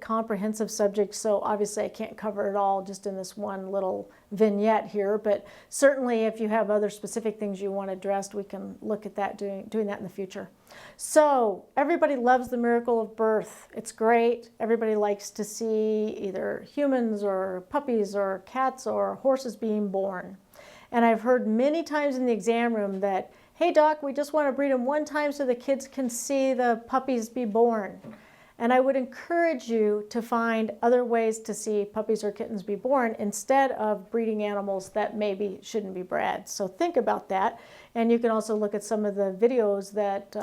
comprehensive subject, so obviously I can't cover it all just in this one little vignette here, but certainly if you have other specific things you want addressed, we can look at that, doing that in the future. So everybody loves the miracle of birth. It's great. Everybody likes to see either humans or puppies or cats or horses being born. And I've heard many times in the exam room that, hey doc, we just want to breed them one time so the kids can see the puppies be born. And I would encourage you to find other ways to see puppies or kittens be born instead of breeding animals that maybe shouldn't be bred. So think about that. And you can also look at some of the videos that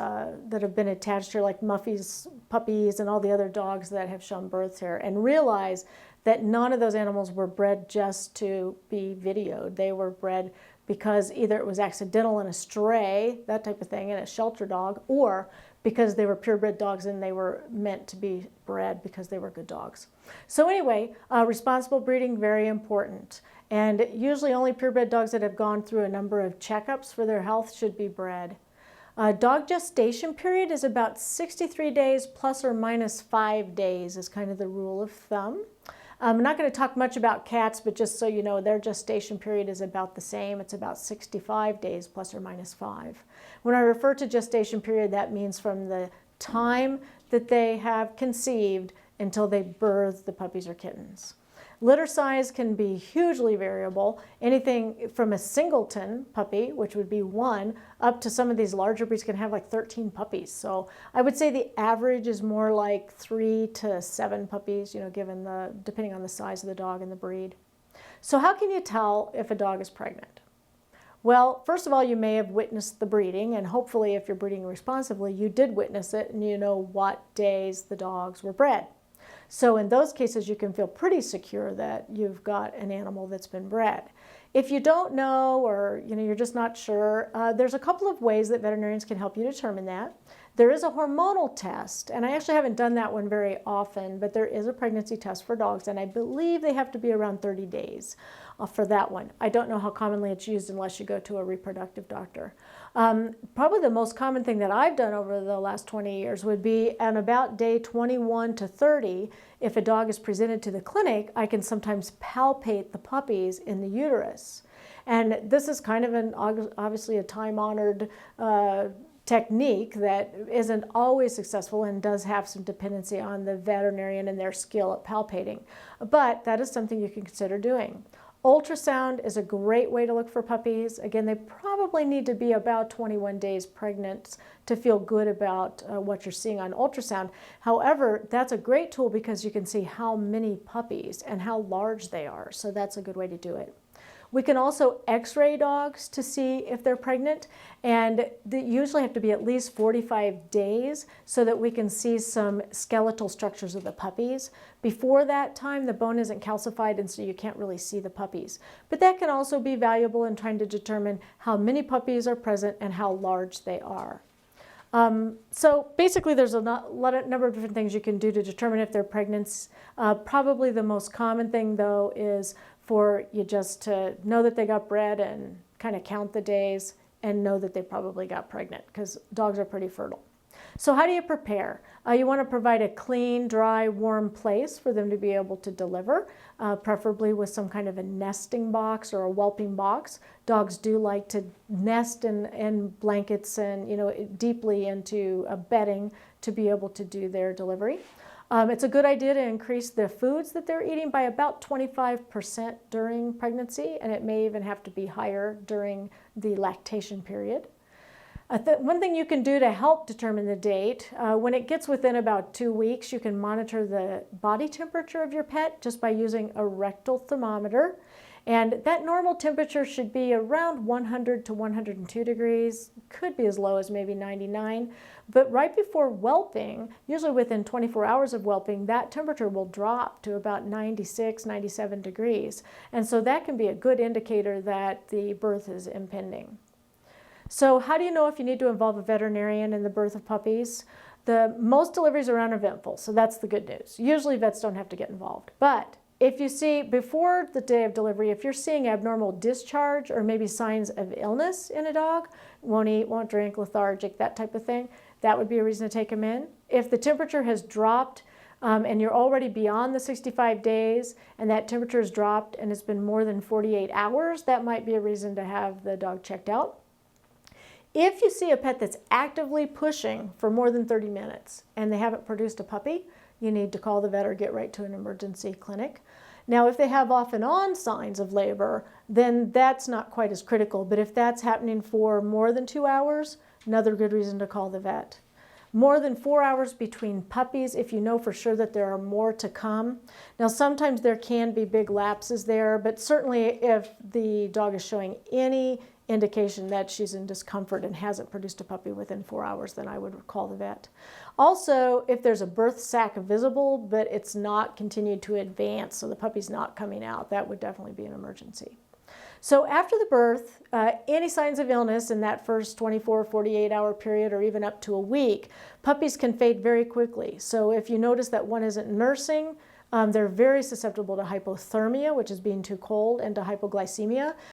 have been attached here, like Muffy's puppies and all the other dogs that have shown births here, and realize that none of those animals were bred just to be videoed. They were bred because either it was accidental in a stray, that type of thing, in a shelter dog, or because they were purebred dogs and they were meant to be bred because they were good dogs. So anyway, responsible breeding, very important. And usually only purebred dogs that have gone through a number of checkups for their health should be bred. Dog gestation period is about 63 days plus or minus 5 days is kind of the rule of thumb. I'm not going to talk much about cats, but just so you know, their gestation period is about the same. It's about 65 days plus or minus 5. When I refer to gestation period, that means from the time that they have conceived until they birth the puppies or kittens. Litter size can be hugely variable, anything from a singleton puppy, which would be 1, up to some of these larger breeds can have like 13 puppies. So I would say the average is more like 3 to 7 puppies, you know, depending on the size of the dog and the breed. So how can you tell if a dog is pregnant? Well, first of all, you may have witnessed the breeding, and hopefully if you're breeding responsibly, you did witness it and you know what days the dogs were bred. So in those cases, you can feel pretty secure that you've got an animal that's been bred. If you don't know, or you're just not sure, there's a couple of ways that veterinarians can help you determine that. There is a hormonal test, and I actually haven't done that one very often, but there is a pregnancy test for dogs, and I believe they have to be around 30 days for that one. I don't know how commonly it's used unless you go to a reproductive doctor. Probably the most common thing that I've done over the last 20 years would be on about day 21 to 30, if a dog is presented to the clinic, I can sometimes palpate the puppies in the uterus. And this is kind of obviously a time-honored technique that isn't always successful and does have some dependency on the veterinarian and their skill at palpating. But that is something you can consider doing. Ultrasound is a great way to look for puppies. Again, they probably need to be about 21 days pregnant to feel good about what you're seeing on ultrasound. However, that's a great tool because you can see how many puppies and how large they are. So that's a good way to do it. We can also x-ray dogs to see if they're pregnant, and they usually have to be at least 45 days so that we can see some skeletal structures of the puppies. Before that time, the bone isn't calcified, and so you can't really see the puppies. But that can also be valuable in trying to determine how many puppies are present and how large they are. So basically there's a number of different things you can do to determine if they're pregnant. Probably the most common thing though is for you just to know that they got bred and kind of count the days and know that they probably got pregnant, because dogs are pretty fertile. So how do you prepare? You want to provide a clean, dry, warm place for them to be able to deliver, preferably with some kind of a nesting box or a whelping box. Dogs do like to nest in blankets and deeply into bedding to be able to do their delivery. It's a good idea to increase the foods that they're eating by about 25% during pregnancy, and it may even have to be higher during the lactation period. One thing you can do to help determine the date, when it gets within about 2 weeks, you can monitor the body temperature of your pet just by using a rectal thermometer. And that normal temperature should be around 100 to 102 degrees, could be as low as maybe 99. But right before whelping, usually within 24 hours of whelping, that temperature will drop to about 96, 97 degrees. And so that can be a good indicator that the birth is impending. So how do you know if you need to involve a veterinarian in the birth of puppies? Most deliveries are uneventful, so that's the good news. Usually vets don't have to get involved. But if you see, before the day of delivery, if you're seeing abnormal discharge or maybe signs of illness in a dog, won't eat, won't drink, lethargic, that type of thing, that would be a reason to take them in. If the temperature has dropped and you're already beyond the 65 days and that temperature has dropped and it's been more than 48 hours, that might be a reason to have the dog checked out. If you see a pet that's actively pushing for more than 30 minutes and they haven't produced a puppy, you need to call the vet or get right to an emergency clinic. Now, if they have off and on signs of labor, then that's not quite as critical. But if that's happening for more than 2 hours, another good reason to call the vet. More than 4 hours between puppies, if you know for sure that there are more to come. Now, sometimes there can be big lapses there, but certainly if the dog is showing any indication that she's in discomfort and hasn't produced a puppy within 4 hours, then I would call the vet. Also, if there's a birth sac visible, but it's not continued to advance, so the puppy's not coming out, that would definitely be an emergency. So after the birth, any signs of illness in that first 24, 48-hour period or even up to a week, puppies can fade very quickly. So if you notice that one isn't nursing, they're very susceptible to hypothermia, which is being too cold, and to hypoglycemia.